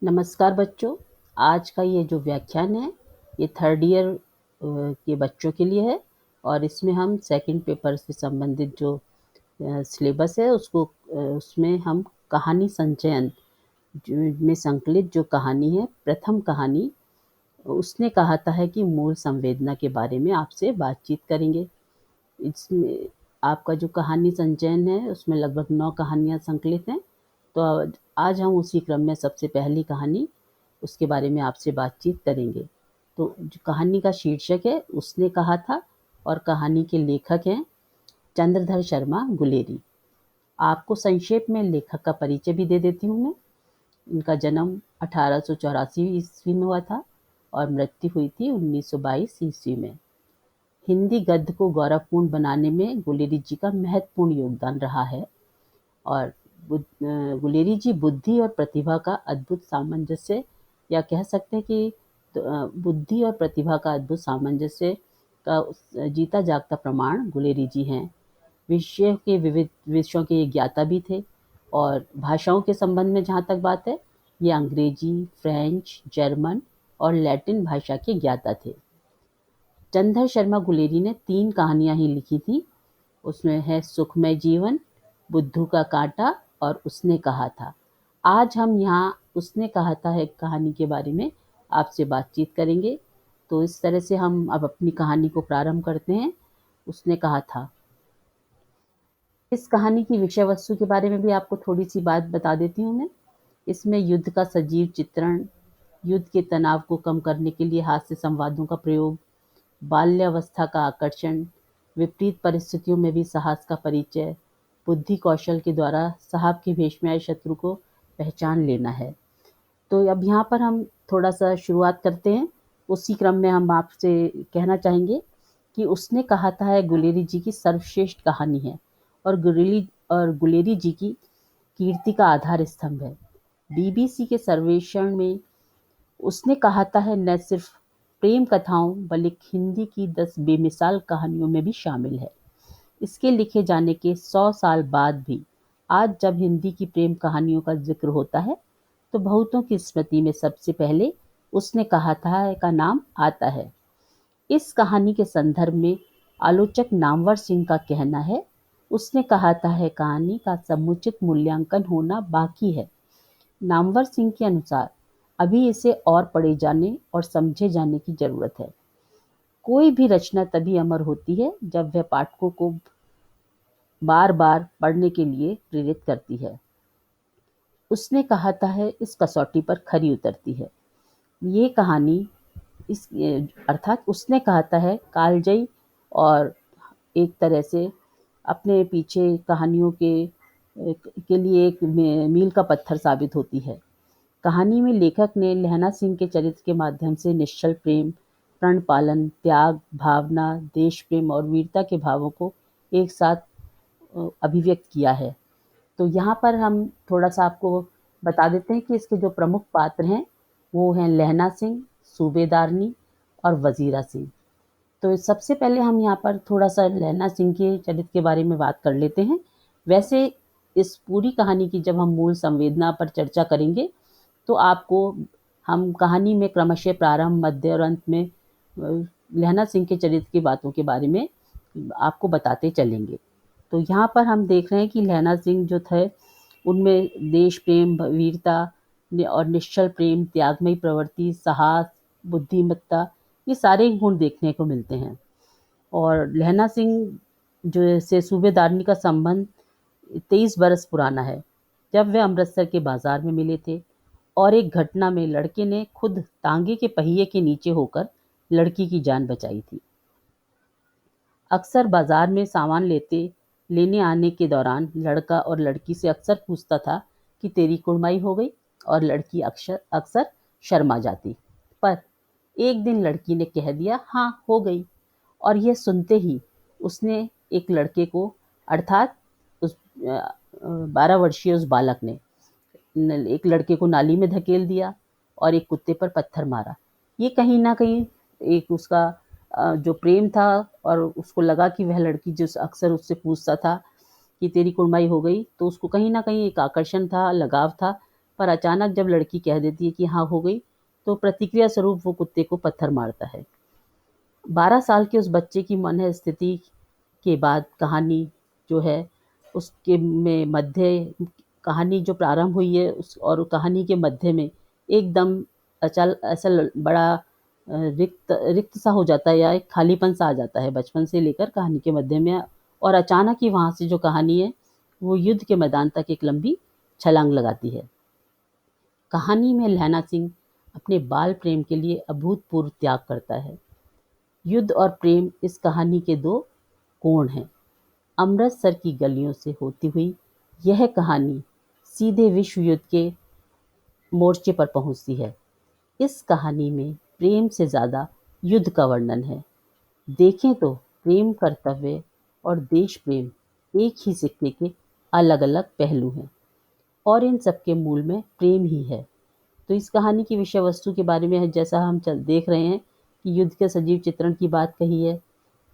नमस्कार बच्चों। आज का ये जो व्याख्यान है ये थर्ड ईयर के बच्चों के लिए है और इसमें हम सेकंड पेपर से संबंधित जो सिलेबस है उसमें हम कहानी संचयन में संकलित जो कहानी है प्रथम कहानी उसने कहा था है कि मूल संवेदना के बारे में आपसे बातचीत करेंगे। इसमें आपका जो कहानी संचयन है उसमें लगभग 9 कहानियाँ संकलित हैं। तो आज हम उसी क्रम में सबसे पहली कहानी उसके बारे में आपसे बातचीत करेंगे। तो जो कहानी का शीर्षक है उसने कहा था और कहानी के लेखक हैं चंद्रधर शर्मा गुलेरी। आपको संक्षेप में लेखक का परिचय भी दे देती हूँ मैं। इनका जन्म 1884 ईस्वी में हुआ था और मृत्यु हुई थी 1922 ईस्वी में। हिंदी गद्य को गौरवपूर्ण बनाने में गुलेरी जी का महत्वपूर्ण योगदान रहा है और गुलेरी जी बुद्धि और प्रतिभा का अद्भुत सामंजस्य या कह सकते हैं कि बुद्धि और प्रतिभा का अद्भुत सामंजस्य का जीता जागता प्रमाण गुलेरी जी हैं। विविध विषयों के ये ज्ञाता भी थे और भाषाओं के संबंध में जहाँ तक बात है ये अंग्रेजी, फ्रेंच, जर्मन और लैटिन भाषा के ज्ञाता थे। चंद्रधर शर्मा गुलेरी ने 3 कहानियाँ ही लिखी थी। उसमें है सुखमय जीवन, बुद्धू का कांटा और उसने कहा था। आज हम यहाँ उसने कहा था है कहानी के बारे में आपसे बातचीत करेंगे। तो इस तरह से हम अब अपनी कहानी को प्रारंभ करते हैं। उसने कहा था। इस कहानी की विषय वस्तु के बारे में भी आपको थोड़ी सी बात बता देती हूँ मैं। इसमें युद्ध का सजीव चित्रण, युद्ध के तनाव को कम करने के लिए हास्य संवादों का प्रयोग, बाल्यावस्था का आकर्षण, विपरीत परिस्थितियों में भी साहस का परिचय, बुद्धि कौशल के द्वारा साहब के भेष में आए शत्रु को पहचान लेना है। तो अब यहाँ पर हम थोड़ा सा शुरुआत करते हैं। उसी क्रम में हम आपसे कहना चाहेंगे कि उसने कहा था है गुलेरी जी की सर्वश्रेष्ठ कहानी है और गुलेरी जी की कीर्ति का आधार स्तंभ है। बीबीसी के सर्वेक्षण में उसने कहा था है न सिर्फ प्रेम कथाओं बल्कि हिंदी की 10 बेमिसाल कहानियों में भी शामिल है। इसके लिखे जाने के 100 साल बाद भी आज जब हिंदी की प्रेम कहानियों का जिक्र होता है तो बहुतों की स्मृति में सबसे पहले उसने कहा था का नाम आता है। इस कहानी के संदर्भ में आलोचक नामवर सिंह का कहना है, उसने कहा था है कहानी का समुचित मूल्यांकन होना बाकी है। नामवर सिंह के अनुसार अभी इसे और पढ़े जाने और समझे जाने की जरूरत है। कोई भी रचना तभी अमर होती है जब वह पाठकों को बार बार पढ़ने के लिए प्रेरित करती है। उसने कहा था है इस कसौटी पर खरी उतरती है। ये कहानी इस अर्थात उसने कहा था है कालजयी और एक तरह से अपने पीछे कहानियों के लिए एक मील का पत्थर साबित होती है। कहानी में लेखक ने लहना सिंह के चरित्र के माध्यम से निश्चल प्रेम, प्रण पालन, त्याग, भावना, देश प्रेम और वीरता के भावों को एक साथ अभिव्यक्त किया है। तो यहाँ पर हम थोड़ा सा आपको बता देते हैं कि इसके जो प्रमुख पात्र हैं वो हैं लहना सिंह, सूबेदारनी और वजीरा सिंह। तो सबसे पहले हम यहाँ पर थोड़ा सा लहना सिंह के चरित्र के बारे में बात कर लेते हैं। वैसे इस पूरी कहानी की जब हम मूल संवेदना पर चर्चा करेंगे तो आपको हम कहानी में क्रमशः प्रारंभ, मध्य और अंत में लहना सिंह के चरित्र की बातों के बारे में आपको बताते चलेंगे। तो यहाँ पर हम देख रहे हैं कि लहना सिंह जो थे उनमें देश प्रेम, वीरता और निश्चल प्रेम, त्यागमयी प्रवृत्ति, साहस, बुद्धिमत्ता ये सारे गुण देखने को मिलते हैं। और लहना सिंह जो से सूबेदारनी का संबंध 23 बरस पुराना है, जब वे अमृतसर के बाजार में मिले थे और एक घटना में लड़के ने खुद तांगे के पहिए के नीचे होकर लड़की की जान बचाई थी। अक्सर बाजार में सामान लेने आने के दौरान लड़का और लड़की से अक्सर पूछता था कि तेरी कुड़माई हो गई और लड़की अक्सर अक्सर शर्मा जाती। पर एक दिन लड़की ने कह दिया हाँ हो गई और यह सुनते ही उसने एक लड़के को अर्थात उस 12 वर्षीय उस बालक ने एक लड़के को नाली में धकेल दिया और एक कुत्ते पर पत्थर मारा। ये कहीं ना कहीं एक उसका जो प्रेम था और उसको लगा कि वह लड़की जो अक्सर उससे पूछता था कि तेरी कुड़माई हो गई, तो उसको कहीं ना कहीं एक आकर्षण था, लगाव था पर अचानक जब लड़की कह देती है कि हाँ हो गई, तो प्रतिक्रिया स्वरूप वो कुत्ते को पत्थर मारता है। 12 साल के उस बच्चे की मन स्थिति के बाद कहानी जो है उसके में मध्य कहानी जो प्रारंभ हुई है उस और कहानी के मध्य में एकदम अचल ऐसा बड़ा रिक्त रिक्त सा हो जाता है या एक खालीपन सा आ जाता है बचपन से लेकर कहानी के मध्य में। और अचानक ही वहाँ से जो कहानी है वो युद्ध के मैदान तक एक लंबी छलांग लगाती है। कहानी में लहना सिंह अपने बाल प्रेम के लिए अभूतपूर्व त्याग करता है। युद्ध और प्रेम इस कहानी के दो कोण हैं। अमृतसर की गलियों से होती हुई यह कहानी सीधे विश्व युद्ध के मोर्चे पर पहुंचती है। इस कहानी में प्रेम से ज़्यादा युद्ध का वर्णन है। देखें तो प्रेम, कर्तव्य और देश प्रेम एक ही सिक्के के अलग-अलग पहलू हैं और इन सबके मूल में प्रेम ही है। तो इस कहानी की विषय वस्तु के बारे में जैसा हम देख रहे हैं कि युद्ध के सजीव चित्रण की बात कही है।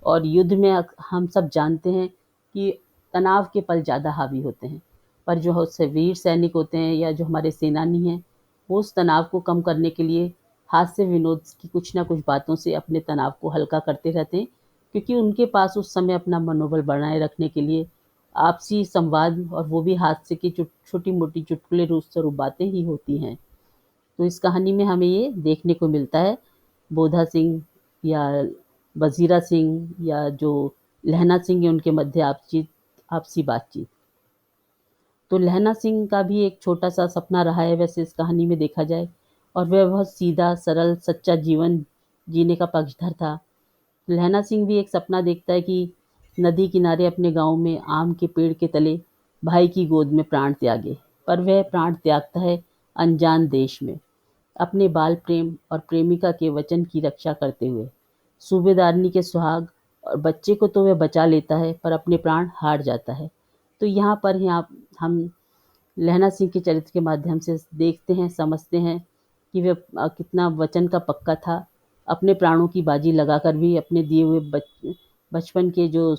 और युद्ध में हम सब जानते हैं कि तनाव के पल ज़्यादा हावी होते हैं, पर जो वीर सैनिक होते हैं या जो हमारे सेनानी हैं वो उस तनाव को कम करने के लिए हास्य विनोद की कुछ ना कुछ बातों से अपने तनाव को हल्का करते रहते हैं, क्योंकि उनके पास उस समय अपना मनोबल बनाए रखने के लिए आपसी संवाद और वो भी हास्य की छोटी मोटी चुटकुले रूप स्वरूप बातें ही होती हैं। तो इस कहानी में हमें ये देखने को मिलता है बोधा सिंह या वजीरा सिंह या जो लहना सिंह है उनके मध्य आपसी बातचीत। तो लहना सिंह का भी एक छोटा सा सपना रहा है वैसे इस कहानी में देखा जाए, और वह बहुत सीधा सरल सच्चा जीवन जीने का पक्षधर था। लहना सिंह भी एक सपना देखता है कि नदी किनारे अपने गांव में आम के पेड़ के तले भाई की गोद में प्राण त्यागे, पर वह प्राण त्यागता है अनजान देश में, अपने बाल प्रेम और प्रेमिका के वचन की रक्षा करते हुए। सूबेदारनी के सुहाग और बच्चे को तो वह बचा लेता है पर अपने प्राण हार जाता है। तो यहाँ पर ही आप हम लहना सिंह के चरित्र के माध्यम से देखते हैं, समझते हैं कि वह कितना वचन का पक्का था। अपने प्राणों की बाजी लगाकर भी अपने दिए हुए बचपन के जो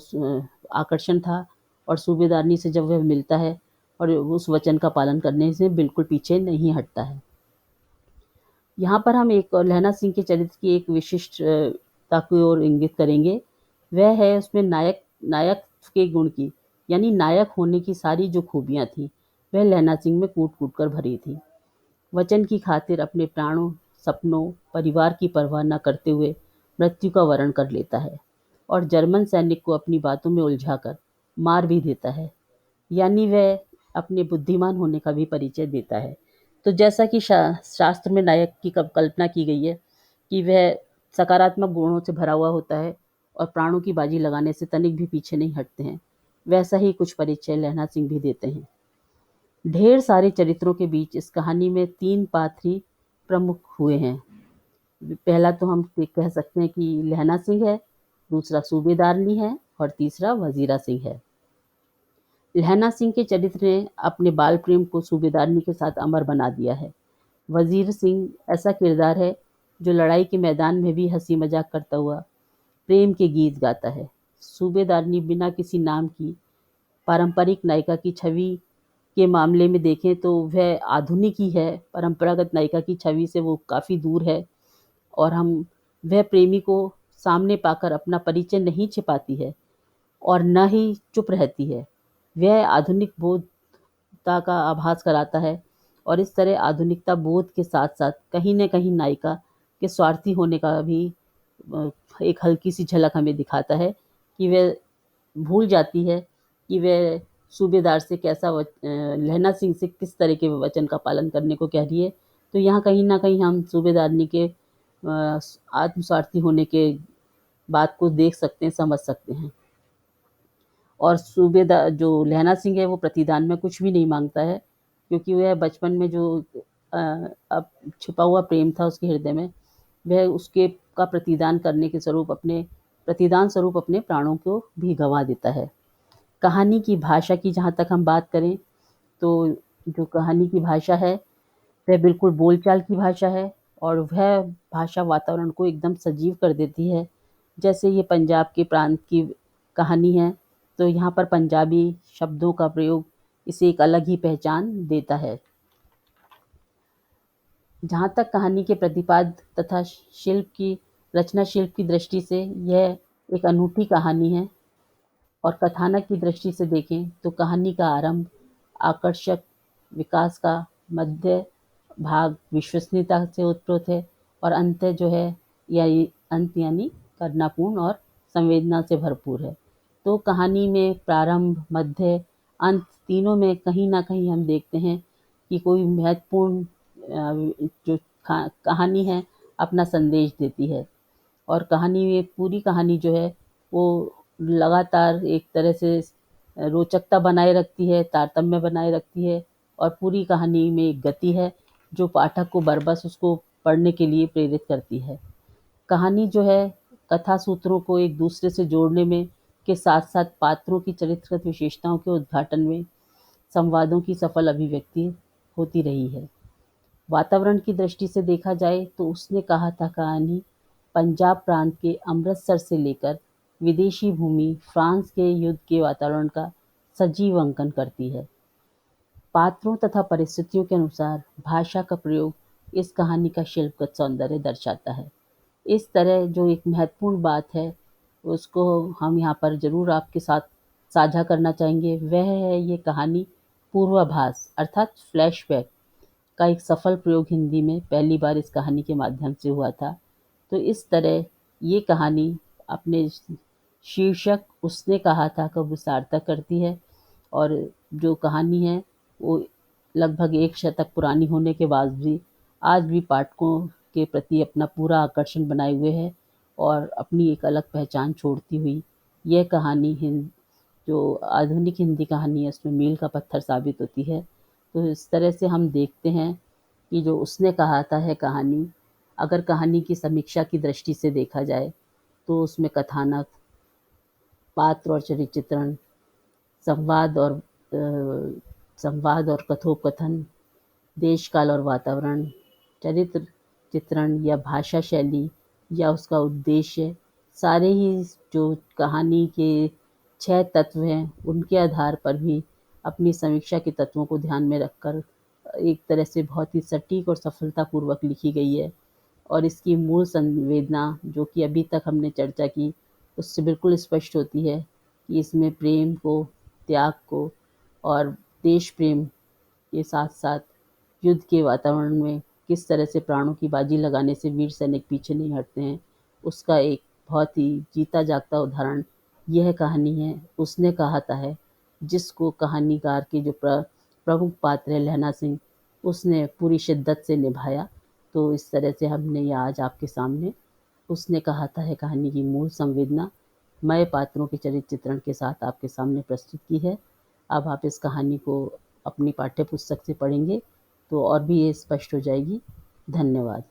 आकर्षण था और सूबेदारनी से जब वह मिलता है और उस वचन का पालन करने से बिल्कुल पीछे नहीं हटता है। यहाँ पर हम एक और लहना सिंह के चरित्र की एक विशिष्टता की ओर इंगित करेंगे। वह है उसमें नायक नायक के गुण की, यानी नायक होने की सारी जो खूबियाँ थीं वह लहना सिंह में कूट-कूट कर भरी थीं। वचन की खातिर अपने प्राणों, सपनों, परिवार की परवाह न करते हुए मृत्यु का वरण कर लेता है और जर्मन सैनिक को अपनी बातों में उलझाकर मार भी देता है। यानी वह अपने बुद्धिमान होने का भी परिचय देता है। तो जैसा कि शास्त्र में नायक की कल्पना की गई है कि वह सकारात्मक गुणों से भरा हुआ होता है और प्राणों की बाजी लगाने से तनिक भी पीछे नहीं हटते हैं, वैसा ही कुछ परिचय लहना सिंह भी देते हैं। ढेर सारे चरित्रों के बीच इस कहानी में 3 पात्र ही प्रमुख हुए हैं। पहला तो हम कह सकते हैं कि लहना सिंह है, दूसरा सूबेदारनी है और तीसरा वजीरा सिंह है। लहना सिंह के चरित्र ने अपने बाल प्रेम को सूबेदारनी के साथ अमर बना दिया है। वजीर सिंह ऐसा किरदार है जो लड़ाई के मैदान में भी हंसी मजाक करता हुआ प्रेम के गीत गाता है। सूबेदारनी बिना किसी नाम की पारंपरिक नायिका की छवि के मामले में देखें तो वह आधुनिक ही है, परंपरागत नायिका की छवि से वो काफ़ी दूर है और हम वह प्रेमी को सामने पाकर अपना परिचय नहीं छिपाती है और न ही चुप रहती है। वह आधुनिक बोधता का आभास कराता है और इस तरह आधुनिकता बोध के साथ-साथ कहीं न कहीं नायिका के स्वार्थी होने का भी एक हल्की सी झलक हमें दिखाता है कि वह भूल जाती है कि वह सूबेदार से लहना सिंह से किस तरह के वचन का पालन करने को कह रही है। तो यहाँ कहीं न कहीं हम सूबेदारनी के आत्मस्वार्थी होने के बात को देख सकते हैं, समझ सकते हैं। और सूबेदार जो लहना सिंह है वो प्रतिदान में कुछ भी नहीं माँगता है, क्योंकि वह बचपन में जो अ, अब छिपा हुआ प्रेम था उसके हृदय में, वह उसके का प्रतिदान स्वरूप अपने प्राणों को भी गँवा देता है। कहानी की भाषा की जहाँ तक हम बात करें, तो जो कहानी की भाषा है, वह बिल्कुल बोलचाल की भाषा है और वह भाषा वातावरण को एकदम सजीव कर देती है। जैसे ये पंजाब के प्रांत की कहानी है, तो यहाँ पर पंजाबी शब्दों का प्रयोग इसे एक अलग ही पहचान देता है। जहाँ तक कहानी के प्रतिपाद्य तथा शिल्प की दृष्टि से यह एक अनूठी कहानी है, और कथानक की दृष्टि से देखें तो कहानी का आरंभ आकर्षक, विकास का मध्य भाग विश्वसनीयता से ओतप्रोत है, और अंत जो है या अंत यानी करुणापूर्ण और संवेदना से भरपूर है। तो कहानी में प्रारंभ, मध्य, अंत तीनों में कहीं न कहीं हम देखते हैं कि कोई महत्वपूर्ण जो कहानी है अपना संदेश देती है। और कहानी में पूरी कहानी जो है वो लगातार एक तरह से रोचकता बनाए रखती है, तारतम्य बनाए रखती है, और पूरी कहानी में एक गति है जो पाठक को बरबस उसको पढ़ने के लिए प्रेरित करती है। कहानी जो है कथा सूत्रों को एक दूसरे से जोड़ने में के साथ-साथ पात्रों की चरित्रगत विशेषताओं के उद्घाटन में संवादों की सफल अभिव्यक्ति होती रही है। वातावरण की दृष्टि से देखा जाए तो उसने कहा था कहानी पंजाब प्रांत के अमृतसर से लेकर विदेशी भूमि फ्रांस के युद्ध के वातावरण का सजीव अंकन करती है। पात्रों तथा परिस्थितियों के अनुसार भाषा का प्रयोग इस कहानी का शिल्पगत सौंदर्य दर्शाता है। इस तरह जो एक महत्वपूर्ण बात है उसको हम यहाँ पर ज़रूर आपके साथ साझा करना चाहेंगे, वह है ये कहानी पूर्वाभास अर्थात फ्लैशबैक का एक सफल प्रयोग हिंदी में पहली बार इस कहानी के माध्यम से हुआ था। तो इस तरह ये कहानी अपने शीर्षक उसने कहा था का सार्थक करती है, और जो कहानी है वो लगभग 1 शतक पुरानी होने के बाद भी आज भी पाठकों के प्रति अपना पूरा आकर्षण बनाए हुए है, और अपनी एक अलग पहचान छोड़ती हुई यह कहानी हिंद जो आधुनिक हिंदी कहानी है उसमें मील का पत्थर साबित होती है। तो इस तरह से हम देखते हैं कि जो उसने कहा था है कहानी, अगर कहानी की समीक्षा की दृष्टि से देखा जाए तो उसमें कथानक, पात्र और चरित्र चित्रण, संवाद और संवाद और कथोपकथन, देश काल और वातावरण, चरित्र चित्रण या भाषा शैली या उसका उद्देश्य, सारे ही जो कहानी के 6 तत्व हैं उनके आधार पर भी अपनी समीक्षा के तत्वों को ध्यान में रखकर एक तरह से बहुत ही सटीक और सफलतापूर्वक लिखी गई है। और इसकी मूल संवेदना जो कि अभी तक हमने चर्चा की उससे बिल्कुल स्पष्ट होती है कि इसमें प्रेम को, त्याग को और देश प्रेम के साथ-साथ युद्ध के वातावरण में किस तरह से प्राणों की बाजी लगाने से वीर सैनिक पीछे नहीं हटते हैं, उसका एक बहुत ही जीता जागता उदाहरण यह कहानी है उसने कहाता है, जिसको कहानीकार के जो प्रमुख पात्र है लहना सिंह, उसने पूरी शिद्दत से निभाया। तो इस तरह से हमने ये आज आपके सामने उसने कहाता है कहानी की मूल संवेदना मय पात्रों के चरित्र चित्रण के साथ आपके सामने प्रस्तुत की है। अब आप इस कहानी को अपनी पाठ्य पुस्तक से पढ़ेंगे तो और भी ये स्पष्ट हो जाएगी। धन्यवाद।